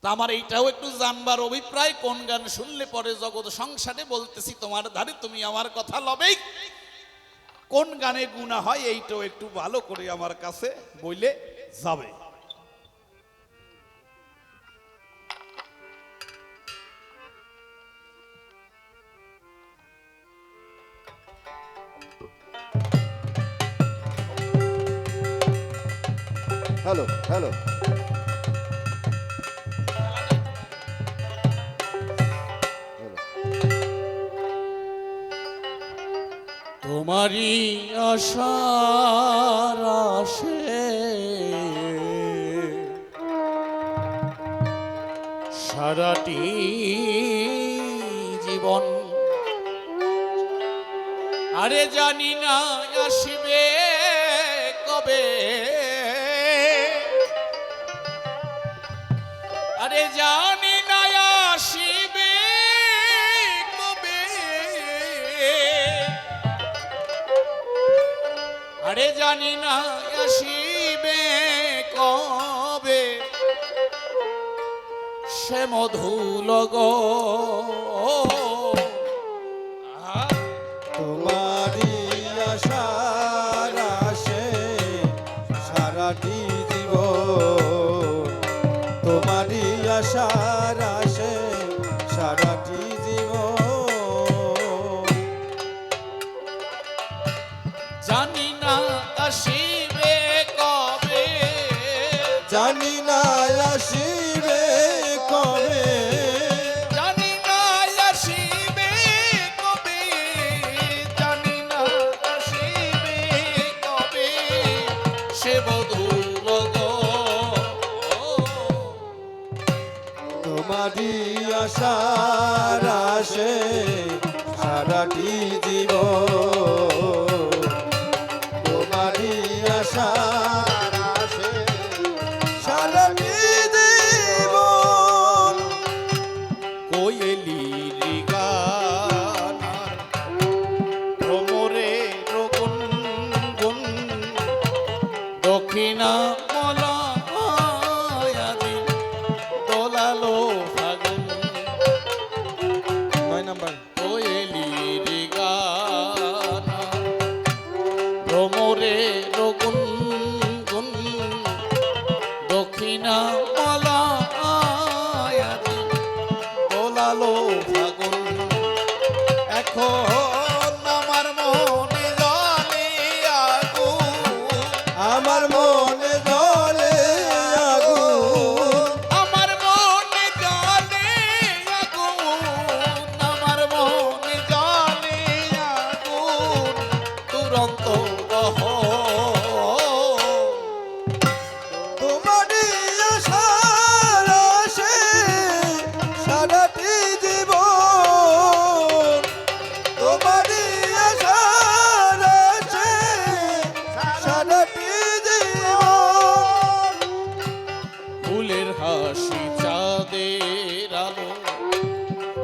Speaker 1: তা আমার এইটাও একটু জানবার অভিপ্রায় কোন গান শুনলে পরে জগৎ সংসারে বলতেছি তোমার ধারে তুমি আমার কথা লবেই, কোন গানে গুনাহ হয় এইটাও একটু ভালো করে আমার কাছে বইলে যাবে।
Speaker 2: Hello hello.
Speaker 1: তোমারই আশার আশে সারাটি জীবন, আরে জানি না আসবে কবে, আরে জানি না আসবে কবে, আরে জানি না আসিবে কবে সে মধুল গো
Speaker 2: তোমারই আশার আশে সারাটি জীবন, তোমারই আশার আশে সারাটি জীবন।
Speaker 1: জানি না আসিবে কবে
Speaker 2: জানি না আসিবে কবে,
Speaker 1: জানি না আসিবে কবে জানি না আসিবে কবে সে মধুর গো
Speaker 2: তোমারই আশার আশে সারাটি জীবন, তোমারই আশার আশে সারাটি জীবন।
Speaker 1: কোয়েলির গান ভ্রমরে রগুন গুন দক্ষিণা মলয়াদি দোলালো ফাগুন
Speaker 2: 9 নাম্বার।
Speaker 1: কোয়েলির গান ভ্রমরে রগুন গুন দক্ষিণা মলয়াদি দোলালো ফাগুন এখন আমার মনে জলে আগুন
Speaker 2: আমার মনে জলে আগুন,
Speaker 1: আমার মনে জলে আগুন আমার মনে জলে আগুন দুরন্ত রহ
Speaker 2: তোমারই আশার আশে সারাটি জীবন, তোমারই আশার আশে সারাটি জীবন।
Speaker 1: ফুলের হাসি চাঁদের আলো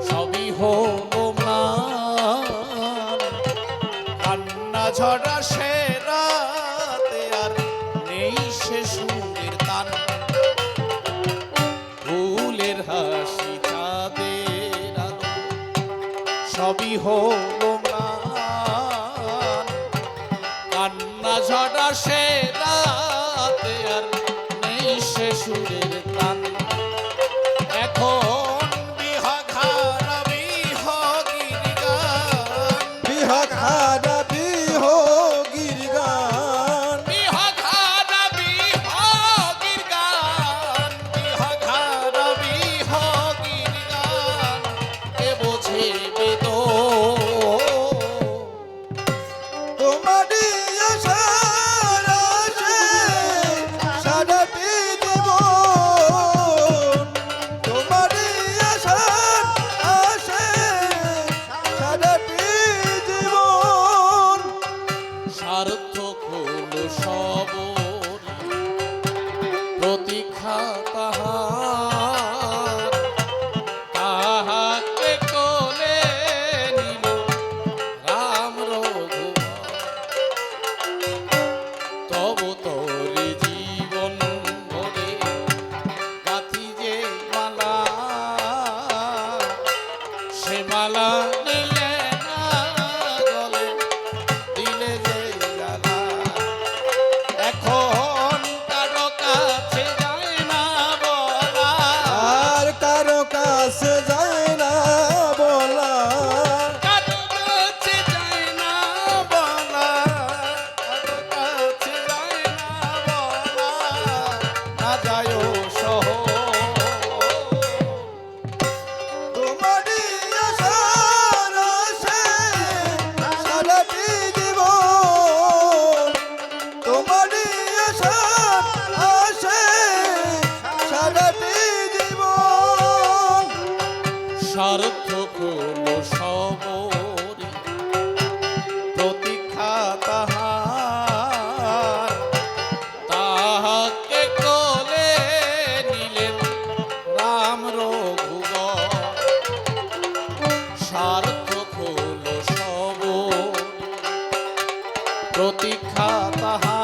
Speaker 1: সবই হলো ম্লান কান্না ঝরা সে রাতে আর নেই সে সুরের তান ফুলের হাসি চাঁদের আলো সবই হলো ম্লান কান্না ঝরা সে রাতে আর নেই সে সুরের তান এখন বিহঘারা বিহগির গান
Speaker 2: বিহঘারা বিহগির গান,
Speaker 1: বিহঘারা বিহগির গান বিহঘারা বিহগির গান কে বোঝে বেদন
Speaker 2: তোমারই আশার আশে সারাটি জীবন, তোমারই আশার আশে সারাটি জীবন।
Speaker 1: সার্থক হলো সবরি প্রতীক্ষা তাহার তাহাকে কোলে নিল রাম রঘুবর তব তোরে জীবন ভরে গাথি যে মালা সে মালা নিলে না গলে দিলে যে জ্বালা এখন কারো কাছে যায় না বলা
Speaker 2: আর কারো কাছে যায় না বলা,
Speaker 1: কারো কাছে যায় না বলা কারো কাছে যায় না বলা না যায় সহ
Speaker 2: তোমারই আশার আশে সারাটি জীবন, তোমারই আশার আশে সারাটি জীবন।
Speaker 1: সার্থক হলো সবরি প্রতীক্ষা তাহার তাহাকে কোলে নিলেন রাম রঘুবর সার্থক হলো সবরি প্রতীক্ষা তাহার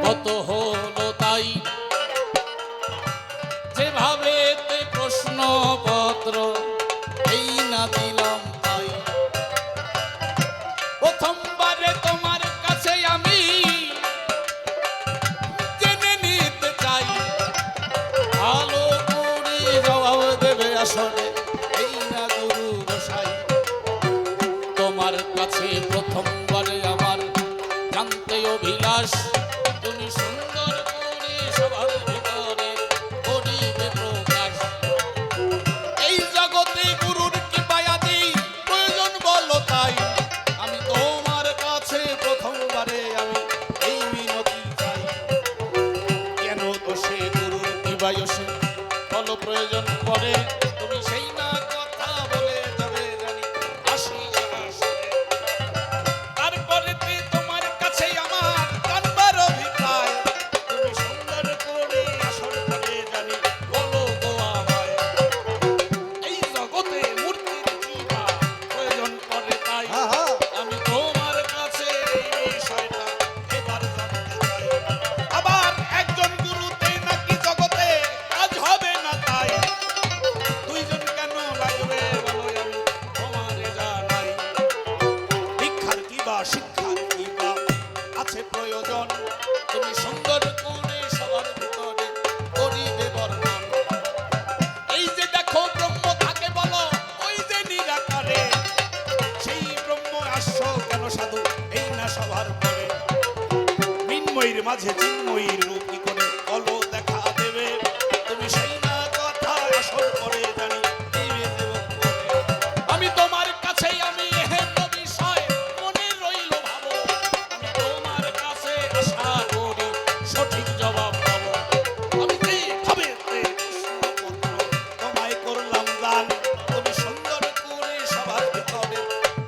Speaker 1: কত হলো তাই যেভাবে প্রশ্নপত্র এই না দিলাম তাই প্রথমবারে তোমার কাছে আমি জেনে নিতে চাই ভালো করে জবাব দেবে আসলে এই না গুরু গোসাই তোমার কাছে প্রথমবারে আমার জানতে অভিলাষ তুমি সুন্দর করে সবার ভিতরে করিবে প্রকাশ এই জগতে গুরুর কি পায়াদি প্রয়োজন বলো তাই আমি তোমার কাছে প্রথমবারে আমি এই মিনতি চাই কেন তো সে গুরুর কি বায়সে বলো প্রয়োজন পড়ে তুমি সেই না কথা বলে যাবে জানি আসি আসলে তারপরে তোমার কাছে আমার কানবার অভিপ্রায় তুমি সুন্দর করে আসর করে জানি বলো গো আমায় এই জগতে মূর্তির কি বা প্রয়োজন পড়ে তাই
Speaker 2: আহা
Speaker 1: আমি তোমার কাছে এই বিষয়টা এবার জানতে চাই আবার একজন গুরুতে নাকি জগতে কাজ হবে না তাই দুইজন কেন লাগবে বলো আমি তোমারে জানাই ভিক্ষার কি বা শিক্ষার কি বা আছে প্রয়োজন তুমি সুন্দর করে সবার ভিতরে করিবে বর্ণন এই যে দেখো ব্রহ্ম থাকে বলো ওই যে নিরাকারে সেই ব্রহ্ম আসছ কেন সাধু এই না সবার পরে মিন্ময়ীর মাঝে চিন্ময়ীর রূপ কি করে বলো দেখা দেবে তুমি সেই না কথা আসর করে জানি দিবে দেব করে। আমি তোমার কাছেই আমি হেন বিষয় মনে রইল ভাবো আমি তোমার কাছে আশা করি সঠিক জবাব পাবো আমি যেভাবে প্রশ্নপত্র তোমায় করলাম দান তুমি সুন্দর করে সবার ভিতরে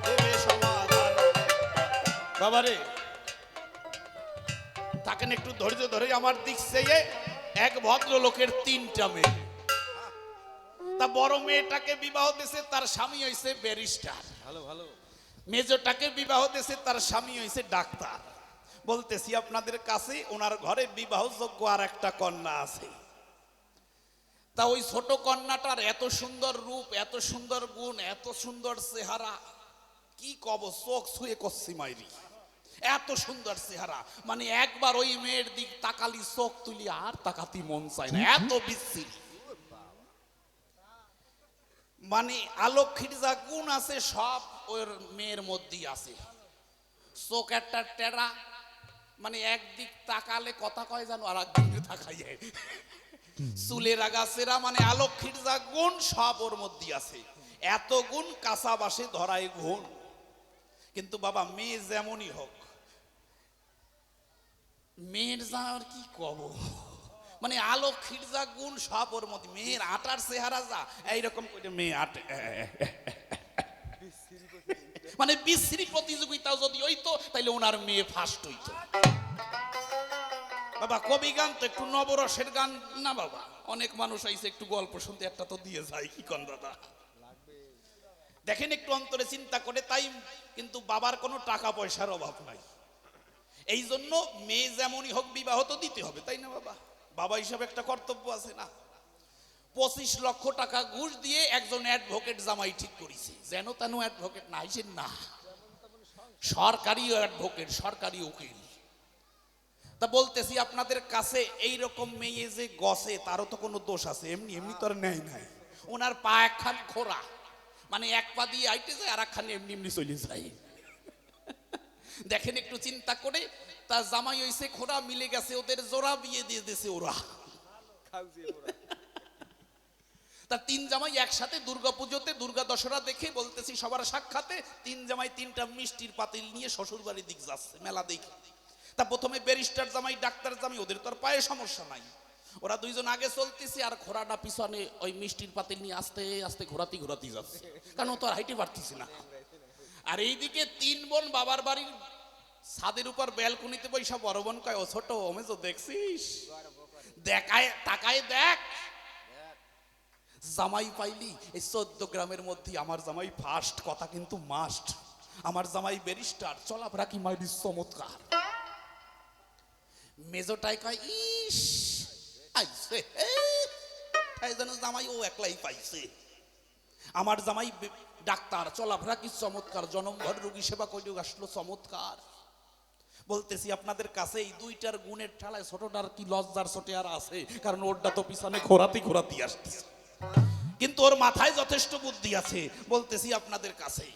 Speaker 1: দেবে সমাধান বাবারে থাকেন একটু ধৈর্য ধরে আমার দিক চেয়ে এক ভদ্রলোকের 3টা মেয়ে তা বড় মেয়েটাকে বিবাহ দিয়েছে তার স্বামী হইছে ব্যারিস্টার
Speaker 2: ভালো ভালো
Speaker 1: মেজোটাকে বিবাহ দিয়েছে তার স্বামী হইছে ডাক্তার বলতেছি আপনাদের কাছে ওনার ঘরে বিবাহযোগ্য আর একটা কন্যা আছে তা ওই ছোট কন্যাটার এত সুন্দর রূপ এত সুন্দর গুণ এত সুন্দর চেহারা কি কব চোখ ছুঁয়ে কচ্ছি মাইরি এত সুন্দর চেহারা মানে একবার ওই মেয়ের দিক তাকালি চোখ তুলি আর তাকাতি মন চায় না এত বিশ্রী মানে আলক্ষীর যা গুণ আছে সব ওর মেয়ের মধ্যেই আছে চোখ একটা টেরা মানে একদিক তাকালে কথা কয় জানো আর একদিকে তাকাইয়ে চুলের আগাছেরা মানে আলক্ষীর যা গুণ সব ওর মধ্যে আছে এত গুণ কাঁচা বাসে ধরায় গুণ কিন্তু বাবা মেয়ে যেমনই হোক মেয়ের যা আর কি কব মানে আলক্ষীর যা গুণ সব ওর মধ্যে মেয়ের আটার চেহারা যা এইরকম করে মেয়ে আটে মানে বিশ্রী প্রতিযোগিতা যদি হইতো তাইলে ওনার মেয়ে ফার্স্ট হইতো বাবা কবি গান তো একটু নবরসের গান না বাবা অনেক মানুষ আইছে একটু গল্প শুনতে একটা তো দিয়ে যায় কি কন দাদা দেখেন একটু অন্তরে চিন্তা করে তাই কিন্তু বাবার কোনো টাকা পয়সার অভাব নাই এই জন্য মেয়ে যেমনই হোক বিবাহ তো দিতে হবে তাই না বাবা বাবা হিসাবে একটা কর্তব্য আছে না 25 লক্ষ টাকা ঘুষ দিয়ে একজন অ্যাডভোকেট জামাই ঠিক করেছে যেন তেন অ্যাডভোকেট না আইসেন না সরকারি অ্যাডভোকেট সরকারি উকিল তা বলতেছি আপনাদের কাছে এই রকম মেয়ে যে গসে তারও তো কোনো দোষ আছে এমনি এমনি তো আর নেয় নাই ওনার পা একখান খোরা মানে এক পা দিয়ে আইতে যায় আর একখান এমনি এমনি চলে যায় দেখেন একটু চিন্তা করে তার জামাই হইছে খোরা মিলে গেছে ওদের জোড়া বিয়ে দিয়ে দিয়েছে ওরা তার 3 জামাই একসাথে দুর্গা পুজোতে দুর্গা দশরা দেখে বলতেছি সবার সাক্ষাতে 3 জামাই 3টা মিষ্টির পাতিল নিয়ে শ্বশুর বাড়ির দিক যাচ্ছে মেলা দেখে তা প্রথমে ব্যারিস্টার জামাই ডাক্তার জামাই ওদের তো আর পায়ে সমস্যা নাই ওরা দুইজন আগে চলতেছে আর ঘোড়াটা পিছনে ওই মিষ্টির পাতিল নিয়ে আস্তে আস্তে ঘোরাতে ঘোরাতে যাচ্ছে কারণ ও তো আর হাইটে পারতেছে না আর এইদিকে 3 বোন বাবার বাড়ির ছাদের উপর ব্যালকনিতে বৈশা বড় বোন কয় ও ছোট ওমে তো দেখছিস দেখায় তাকায় দেখ জামাই পাইলি এই 14 গ্রামের মধ্যে আমার জামাই ফার্স্ট কথা কিন্তু মাস্ট আমার জামাই ব্যারিস্টার চলাফেরা কি মাইরি চমৎকার
Speaker 3: মেজোটাই কয় ইস আইছে তাই যেন জামাই ও একলাই পাইছে। আমার জামাই ডাক্তার, চলাফেরা কি চমৎকার, জনমভর রোগী সেবা করে আসলো চমৎকার। বলতেছি আপনাদের কাছে এই দুইটার গুণের ঠালায় ছোটটার কি লজ্জার ছোটে আর আছে, কারণ ওরটা তো পিছনে খোরাতি খোরাতি আসতেছে, কিন্তু ওর মাথায় যথেষ্ট বুদ্ধি আছে। বলতেছি আপনাদের কাছে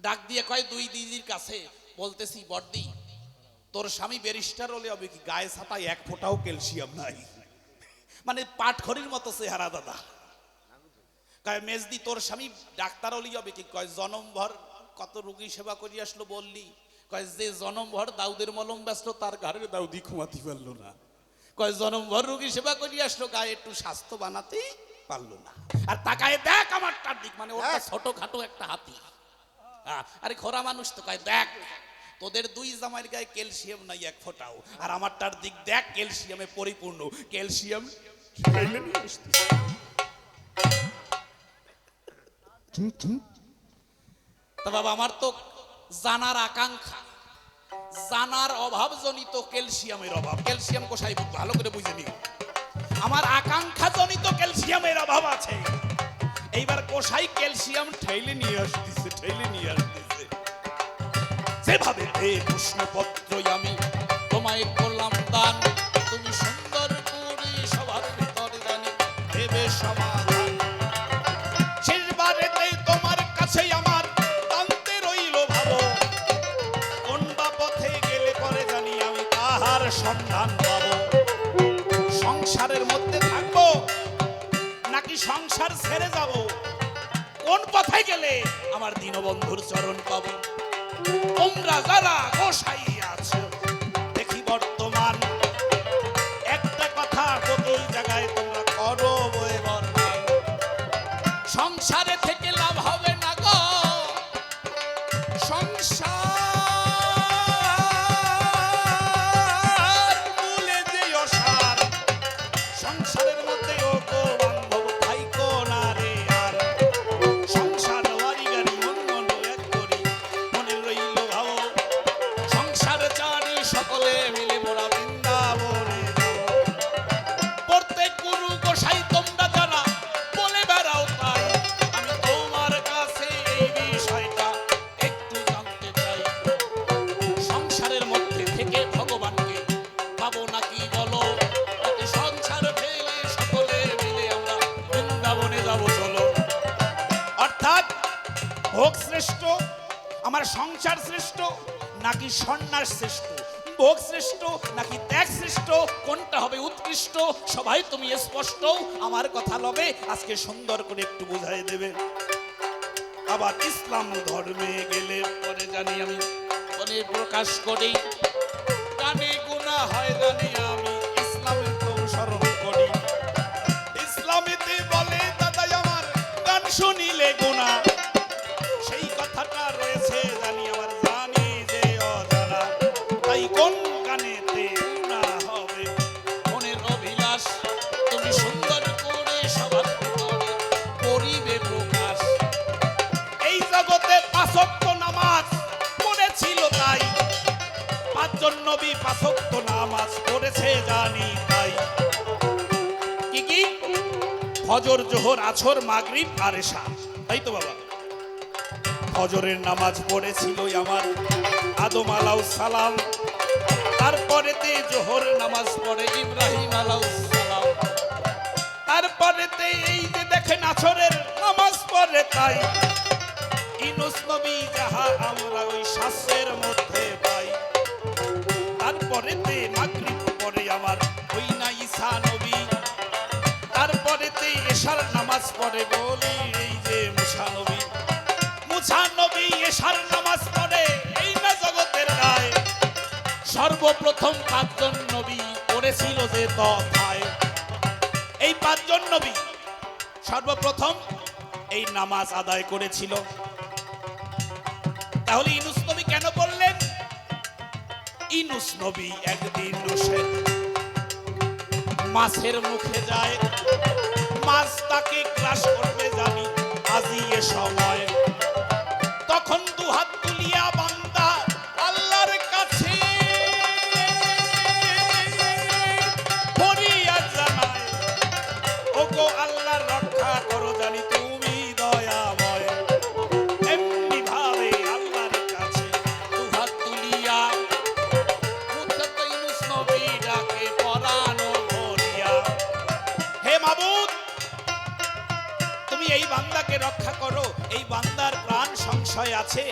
Speaker 3: ডাক দিয়ে কয় দুই দিদির কাছে, বলতেছি বড়দি তোর স্বামী ব্যারিস্টার হলে হবে কি, গায়ে ছাতায় এক ফোঁটাও ক্যালসিয়াম নাই, মানে পাটখড়ির মতো চেহারা দাদা। কয় মেজদি তোর স্বামী ডাক্তার হলি হবে কি, কয় জনমভর কত রোগী সেবা করি আসলো বললি, কয় যে জনমভর দাউদের মলম ব্যস্ত তার ঘরের দাউদি ঘুমাতে পারলো না, কয় জনমভর রোগী সেবা করি আসলো গায়ে একটু স্বাস্থ্য বানাতে পারলো না। আর তাকায় দেখ আমার তার দিক, মানে ওটা ছোটখাটো একটা হাতি। আরে খোরা মানুষ তো কয় দেখ তোদের দুই জামাইয়ের গায়ে ক্যালসিয়াম নাই এক ফোঁটাও, আর আমারটার দিক দেখ ক্যালসিয়ামে পরিপূর্ণ, ক্যালসিয়াম তা বাবা আমার তো জানার আকাঙ্ক্ষা, জানার অভাবজনিত ক্যালসিয়ামের অভাব, ক্যালসিয়াম কোষাই ভালো করে বুঝে নিও, আমার আকাঙ্ক্ষা জনিত ক্যালসিয়ামের অভাব আছে। এইবার কোষাই ক্যালসিয়াম ঠেলে নিয়ে আসতেছে, ঠেলে নিয়ে আসতেছে। যেভাবে এই প্রশ্নপত্রই আমি তোমায় করলাম দান, তুমি সুন্দর করে সবার ভিতরে জানি দেবে সমাধান। শেষবারেতে তোমার কাছেই আমার জানতে রইল ভাবো, কোন বা পথে গেলে পরে জানি আমি তাহার সন্ধান পাবো। সংসারের মধ্যে থাকবো নাকি সংসার ছেড়ে যাব, কোন পথে গেলে আমার দীনবন্ধুর চরণ পাবো। তোমরা যারা গোসাই আছো দেখি বর্তমান একটা কথা প্রতি জায়গায় তোমরা করো বই বর্ণন, সংসারে থেকে লাভ হবে না গো, সংসার মূলে যে অসার, সংসারের মধ্যে ও গো বান্ধব থাইকো না রে আর, সংসার বাড়ি গাড়ি মন মন এক করি মনে রইল ভাবো, সংসার চারি সকলে মিলে মোরা বৃন্দাবনে যাবো। প্রত্যেক গুরু গোসাই তোমরা যারা বলে বেড়াও তাই, আমি তোমার কাছে এই বিষয়টা একটু জানতে চাই। সংসারের মধ্যে থেকে ভগবানকে পাবো নাকি বলো, নাকি সংসার ফেলে সকলে মিলে আমরা বৃন্দাবনে যাবো চলো। অর্থাৎ ভোগ শ্রেষ্ঠ, আমার সংসার শ্রেষ্ঠ নাকি সন্ন্যাস শ্রেষ্ঠ, ভোগ শ্রেষ্ঠ নাকি ত্যাগ শ্রেষ্ঠ, কোনটা হবে উৎকৃষ্ট সবাই তুমি স্পষ্ট আমার কথা লবে আজকে সুন্দর করে একটু বুঝাই দেবে। আবার ইসলাম ধর্মে গেলে পরে জানি আমি মনে প্রকাশ করি, গানে গুনাহ হয় জানি আমি ইসলামের অনুসরণ করি। ইসলামেতে বলে দাদা আমার গান শুনিলে গুনাহ, সেই কথাটা রয়েছে জানি আমার জানি যে অজানা, তাই কোন গানেতে গুনাহ হবে মনের অভিলাষ, তুমি সুন্দর করে সবার ভিতরে করিবে প্রকাশ। এই জগতে পাঁচ ওয়াক্ত নামাজ পড়েছিল তাই, পাঁচজন নবী পাঁচ ওয়াক্ত নামাজ পড়েছে জানি তাই। কি কি ফজর জোহর আসর মাগরিব আর এশা, তাই তো বাবা। ফজরের নামাজ পড়েছিল আমার আদম আলাইহিস সালাম, তারপরেতে জোহর নামাজ পড়ে ইব্রাহিম আলাইহিস সালাম, তারপরেতে এই যে দেখেন আসরের নামাজ পড়ে তাই ইউনূস নবী যাহা আমরা ওই শাস্ত্রের মধ্যে পাই। তারপরেতে মাগরিব পড়ে আমার ওই না ঈসা নবী, তারপরেতে এশার নামাজ পড়ে বলি এই যে মুসা নবী, মুসা নবী এশার নামাজ পড়ে এই না জগতের রায়। সর্বপ্রথম পাঁচজন নবী পড়েছিল যে তথায়, এই পাঁচজন নবী সর্বপ্রথম এই নামাজ আদায় করেছিল। তাহলে ইউনূস নবী কেন বললেন? ইউনূস নবী একদিন বসে মাছের মুখে যায়, মাছ তাকে গ্রাস করবে জানি আজি এ সময়, তখন দুহাত তুলিয়া বান্দা আল্লাহর কাছে এই বান্দাকে রক্ষা করো, এই বান্দার প্রাণ সংশয় আছে।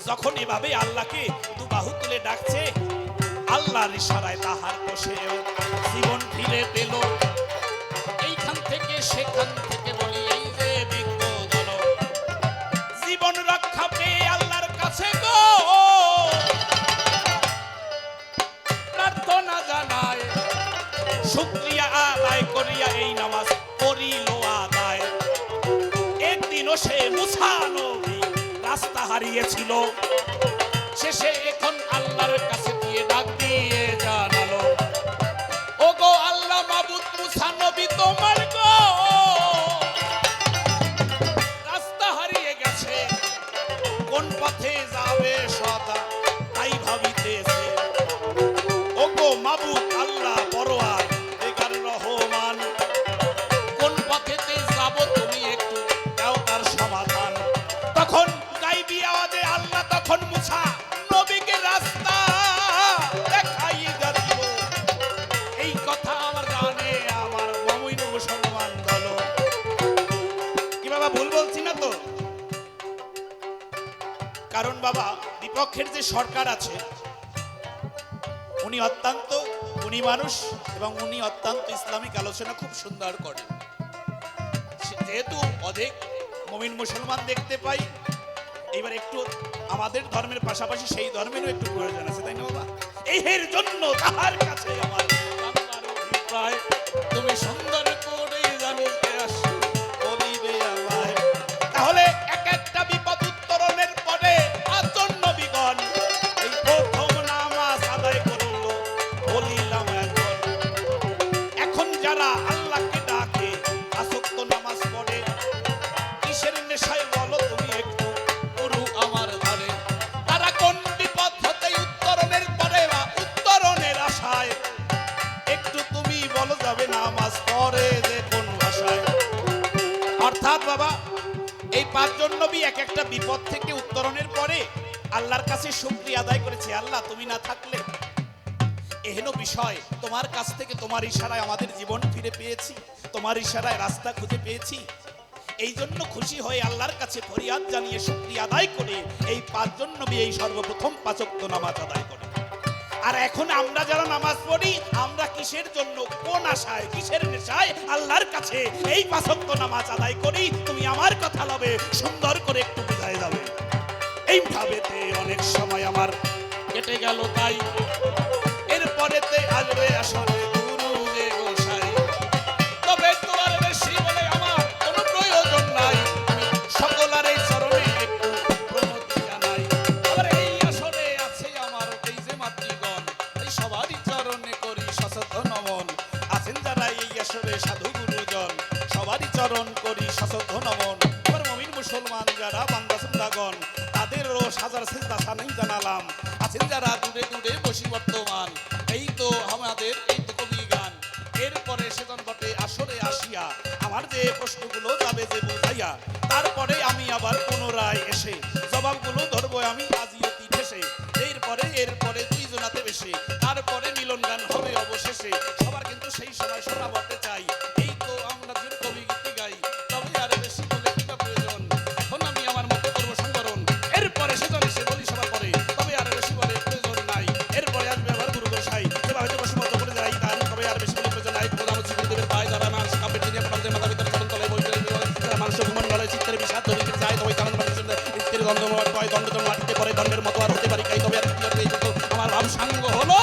Speaker 3: যখন এভাবে আল্লাহকে দুবাহু তুলে ডাকছে, আল্লাহর ইশারায় তাহার বসেও জীবন ফিরে পেল। এইখান থেকে সেখান থেকে বলি এই যে বিজ্ঞ দল, জীবন রক্ষা পেয়ে আল্লাহর কাছে গো প্রার্থনা জানায়, শুকরিয়া আদায় করিয়া এই নামাজ করিল আদায়। একদিনও সে মুসা নবী রাস্তা হারিয়েছিল, শেষে এখন আল্লাহর কাছে দিয়ে ডাক দিয়ে জানালো, ও গো আল্লাহ মাবুদ, মুসা নবী তোমার গো রাস্তা হারিয়ে গেছে, কোন পথে যাবে সদা তাই ভাবিতেছে। ও গো মাবুদ আল্লাহ পরোয়ার দিগার রহমান, কোন পথেতে যাব তুমি একটু দাও তার সমাধান। তখন গাইবি আওয়াজে আল্লাহ তখন মুসা নবীকে রাস্তা দেখাইয়ে দিল। এই কথা আমার জানে আমার মুমিন মুসলমান দল। কি বাবা ভুল বলছি না তো? কারণ বাবা বিপক্ষের যে সরকার আছে উনি অত্যন্ত গুণী মানুষ এবং উনি অত্যন্ত ইসলামিক আলোচনা খুব সুন্দর করেন। যেহেতু অধিক মুমিন মুসলমান দেখতে পাই, এবার একটু আমাদের ধর্মের পাশাপাশি সেই ধর্মেরও একটু প্রয়োজন আছে, তাই না বাবা? এর জন্য তাহার কাছে আমার আমার অভিপ্রায়, তুমি সুন্দর করে জানিতে আসো বলিবে আমায়। তাহলে এক একটা বিপদ উত্তরণের পরে পাঁচজন নবীগণ এই প্রথম নামাজ আদায় করল, বলিলাম একজন। এখন যারা আল্লাহকে ডাকে আসক্ত নামাজ পড়ে, কিসের নেশায় বলো তুমি একটু গুরু আমার ধরে, তারা কোন বিপদ হতে উত্তরণের পরে বা উত্তরণের আশায় একটু তুমি বলো যাবে নামাজ পড়ে যে কোন ভাষায়। অর্থাৎ বাবা এই পাঁচজন নবী এক একটা বিপদ থেকে উত্তরণের পরে আল্লাহর কাছে শুকরিয়া আদায় করেছে, আল্লাহ তুমি না থাকলে এহেন বিষয়, তোমার কাছ থেকে তোমার ইশারায় আমাদের জীবন ফিরে পেয়েছি, তোমার ইশারায় রাস্তা খুঁজে পেয়েছি। এই জন্য খুশি হয়ে আল্লাহর কাছে ফরিয়াদ জানিয়ে শুকরিয়া আদায় করে এই পাঁচজন নবী এই সর্বপ্রথম পাঁচ ওয়াক্ত নামাজ আদায় করে। আর এখন আমরা যারা নামাজ পড়ি, আমরা কিসের জন্য, কোন আশায়, কিসের নেশায় আল্লাহর কাছে এই পাঁচ ওয়াক্ত নামাজ আদায় করি? তুমি আমার কথা লবে সুন্দর করে একটু বোঝায় যাবে। এইভাবেতে অনেক সময় আমার কেটে গেল তাই, এরপরেতে আসবে আসলে গুরু যে গোসাই, তবে তোমার বেশি বলে আমার কোনো প্রয়োজন নাই, আমি সকলের এই চরণে একটু প্রণতি জানাই। আবার এই আসরে আছে আমার এই যে মাতৃগণ, এই সবারই চরণে করি সচেতন নমন। আছেন যারা এই আসরে সাধু গুরুজন, সবারই চরণ করি সচেতন নমন। আবার মুমিন মুসলমান যারা বান্দা সুন্দাগণ, তাদেরও হাজার সেজদা সানাই জানালাম। আছেন যারা দূরে দূরে বসি বর্তমান, এই তো আমাদের এই তো কবি গান। এরপরে সেজন বটে আসরে আসিয়া আমার যে প্রশ্নগুলো যাবে যে বুঝাইয়া, তারপরে আমি আবার পুনরায় এসে জবাবগুলো ধরবো আমি আজিয়তি ঠেসে। এরপরে দুইজনাতে বেশি, তারপরে মিলন গান হবে অবশেষে। সবার কিন্তু সেই সময় শোনা বলতে চাই, এই তো আমরা যে কবি গীতি গাই, তবে আর বেশি বলে কি বা প্রয়োজন? এখন আমি আমার মতো করবো সংবরণ, এরপরে সেজন এসে বলি সবার পরে, তবে আর বেশি বলে প্রয়োজন নাই। এরপরে আসবে আবার গুরু গোসাই, যেভাবে বসুমত করে যাই গান, তবে আর বেশি বলে প্রয়োজন নাই। প্রধান দেবের পায় যারা মানুষ কাপড় দিয়ে আপনাদের মাথা ভিতরে চরণ তলায় বই যারা মানুষ ঘুমন গলায় চিত্রের বিষাদ ধরিতে যায়, তবে কারণ মানুষের ইত্যাদি দ্বন্দ্ব হয়, দ্বন্দ্ব মাটিতে পরে দ্বন্দ্বের মতো আর হতে পারি কাই। তবে আর আমার ভাব সাঙ্গ হলো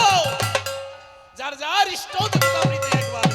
Speaker 3: যার যার ইষ্ট দেবতা একবার